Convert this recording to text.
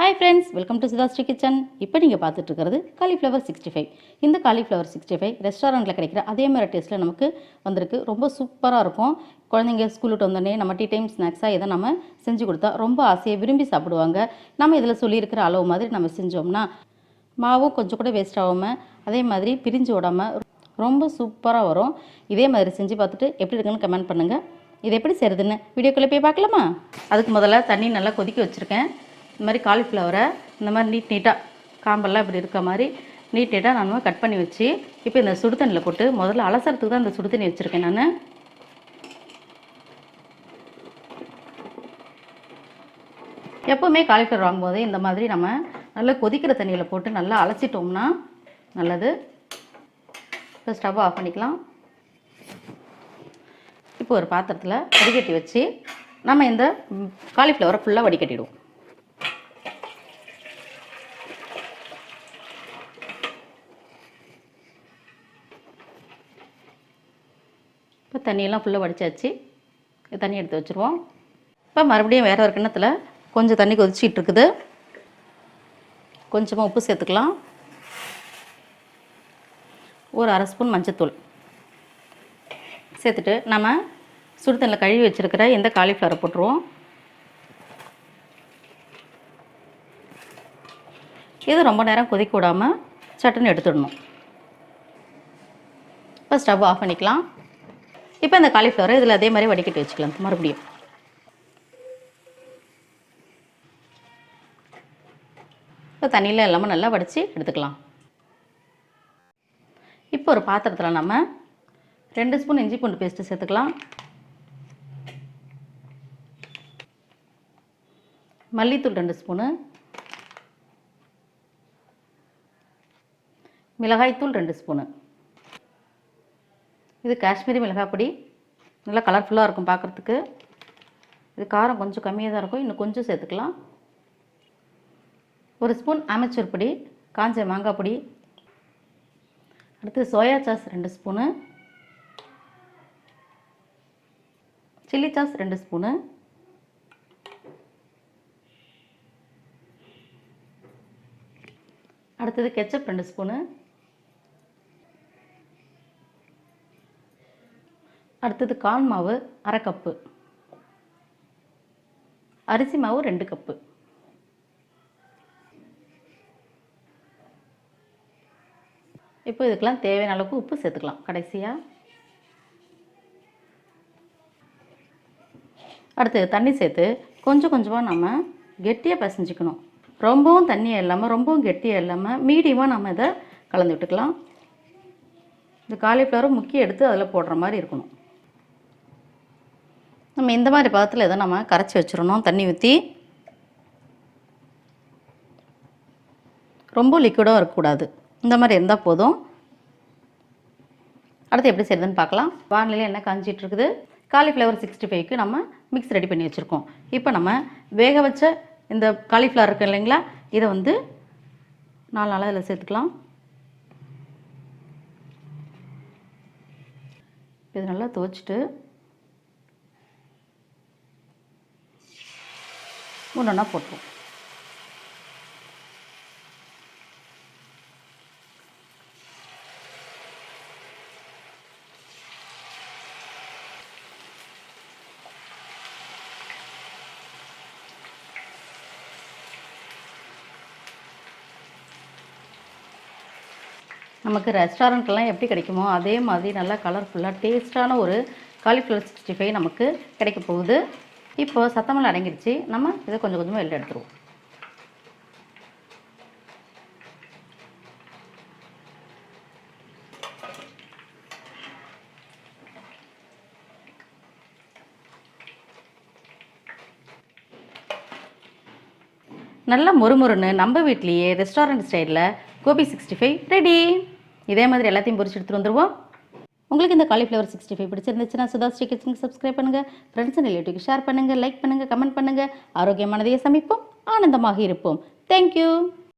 Hi friends, welcome to SudhaSri Kitchen. இப்போ நீங்கள் பார்த்துட்டு இருக்கிறது Cauliflower 65. இந்த Cauliflower 65 ரெஸ்டாரண்ட்டில் கிடைக்கிற அதே மாதிரி டேஸ்ட்டில் நமக்கு வந்திருக்கு. ரொம்ப சூப்பராக இருக்கும். குழந்தைங்க ஸ்கூல் விட்டு வந்தோடனே நம்ம டீ டைம் ஸ்நாக்ஸாக இதை நம்ம செஞ்சு கொடுத்தா ரொம்ப ஆசையை விரும்பி சாப்பிடுவாங்க. நம்ம இதில் சொல்லியிருக்கிற அளவு மாதிரி நம்ம செஞ்சோம்னா மாவும் கொஞ்சம் கூட வேஸ்ட் ஆகாமல் அதே மாதிரி பிரிஞ்சு விடாமல் ரொம்ப சூப்பராக வரும். இதே மாதிரி செஞ்சு பார்த்துட்டு எப்படி இருக்குன்னு கமெண்ட் பண்ணுங்கள். இது எப்படி செய்கிறதுன்னு வீடியோக்குள்ளே போய் பார்க்கலாமா? அதுக்கு முதல்ல தண்ணி நல்லா கொதிக்க வச்சுருக்கேன். இந்த மாதிரி காலிஃப்ளவரை இந்த மாதிரி நீட்டாக காம்பெல்லாம் இப்படி இருக்க மாதிரி நீட்டாக நான் கட் பண்ணி வச்சு இப்போ இந்த சுடு தண்ணியில் போட்டு முதல்ல அலசறதுக்கு தான் இந்த சுடு தண்ணி வச்சுருக்கேன். நான் எப்போவுமே காலிஃப்ளவர் வாங்கும்போது இந்த மாதிரி நம்ம நல்லா கொதிக்கிற தண்ணியில் போட்டு நல்லா அலசிட்டோம்னா நல்லது. இப்போ ஸ்டவ் ஆஃப் பண்ணிக்கலாம். இப்போ ஒரு பாத்திரத்தில் வடிகட்டி வச்சு நம்ம இந்த காலிஃப்ளவரை ஃபுல்லாக வடிகட்டிடுவோம். இப்போ தண்ணியெல்லாம் ஃபுல்லாக வடித்தாச்சு. தண்ணி எடுத்து வச்சுருவோம். இப்போ மறுபடியும் வேறு ஒரு கிண்ணத்தில் கொஞ்சம் தண்ணி கொதிச்சிட்டு இருக்குது. கொஞ்சமாக உப்பு சேர்த்துக்கலாம். ஒரு அரை ஸ்பூன் மஞ்சத்தூள் சேர்த்துட்டு நம்ம சுடு தண்ணியில் கழுவி வச்சுருக்கிற இந்த காலிஃப்ளவரை போட்டுருவோம். இது ரொம்ப நேரம் கொதிக்க விடாமல் சட்டுன்னு எடுத்துடணும். இப்போ ஸ்டவ் ஆஃப் பண்ணிக்கலாம். இப்போ இந்த காலிஃப்ளவரை இதில் அதே மாதிரி வடிகட்டி வச்சுக்கலாம். மறுபடியும் இப்போ தண்ணியில் எல்லாமே நல்லா வடித்து எடுத்துக்கலாம். இப்போ ஒரு பாத்திரத்தில் நம்ம 2 ஸ்பூன் இஞ்சி பூண்டு பேஸ்ட்டு சேர்த்துக்கலாம். மல்லித்தூள் 2 ஸ்பூனு, மிளகாய்த்தூள் 2 ஸ்பூனு. இது காஷ்மீரி மிளகாய் பொடி, நல்லா கலர்ஃபுல்லாக இருக்கும் பார்க்குறதுக்கு. இது காரம் கொஞ்சம் கம்மியாக தான் இருக்கும், இன்னும் கொஞ்சம் சேர்த்துக்கலாம். 1 ஸ்பூன் ஆமச்சூர் பொடி, காஞ்ச மாங்காய் பொடி. அடுத்து soya sauce 2 spoon, chilli sauce 2 spoon, அடுத்தது கெச்சப் 2 ஸ்பூனு, அடுத்தது கார்ன் மாவு 1/2 கப்பு, அரிசி மாவு 2 கப்பு. இப்போ இதுக்கெல்லாம் தேவையான அளவுக்கு உப்பு சேர்த்துக்கலாம் கடைசியாக. அடுத்து தண்ணி சேர்த்து கொஞ்சம் கொஞ்சமாக நம்ம கெட்டியாக பிசைஞ்சிக்கணும். ரொம்பவும் தண்ணியாக இல்லாமல் ரொம்பவும் கெட்டியாக இல்லாமல் மீடியமாக நம்ம இதை கலந்து விட்டுக்கலாம். இந்த காலிஃப்ளவரை முக்கிய எடுத்து அதில் போடுற மாதிரி இருக்கணும். நம்ம இந்த மாதிரி பதத்தில் இதை நம்ம கரைச்சி வச்சிடணும். தண்ணி ஊற்றி ரொம்ப லிக்விடாக இருக்கக்கூடாது. இந்த மாதிரி இருந்தால் போதும். அடுத்து எப்படி செய்யுதுன்னு பார்க்கலாம். வானிலையில் எண்ணெய் காஞ்சிட்டு இருக்குது. காலிஃப்ளவர் 65க்கு நம்ம மிக்ஸ் ரெடி பண்ணி வச்சுருக்கோம். இப்போ நம்ம வேக வச்ச இந்த காலிஃப்ளவர் இருக்குது இல்லைங்களா, இதை 4 நாளாக இதில் சேர்த்துக்கலாம். இது நல்லா துவைச்சிட்டு ஒன்றா போட்டுருவோம். நமக்கு ரெஸ்டாரண்ட்லாம் எப்படி கிடைக்குமோ அதே மாதிரி நல்லா கலர்ஃபுல்லாக டேஸ்ட்டான ஒரு காலிஃப்ளவர் 65 நமக்கு கிடைக்க போகுது. இப்போது சத்தமெல்லாம் அடங்கிடுச்சு. நம்ம இதை கொஞ்சம் கொஞ்சமாக வெளில எடுத்துருவோம். நல்லா மொறுமொறுன்னு நம்ம வீட்லேயே ரெஸ்டாரண்ட் ஸ்டைலில் கோபி 65 ரெடி. இதே மாதிரி எல்லாத்தையும் பொரிச்சு எடுத்துகிட்டு வந்துடுவோம். உங்களுக்கு இந்த காலிஃப்ளவர் 65 பிடிச்சிருந்துச்சுன்னா SudhaSri Kitchen சப்ஸ்கிரைப் பண்ணுங்கள். ஃப்ரெண்ட்ஸ் அண்ட் ரிலேட்டிவ்க்கு ஷேர் பண்ணுங்கள், லைக் பண்ணுங்கள், கமெண்ட் பண்ணுங்கள். ஆரோக்கியமானதையே சமைப்போம், ஆனந்தமாக இருப்போம். தேங்க்யூ.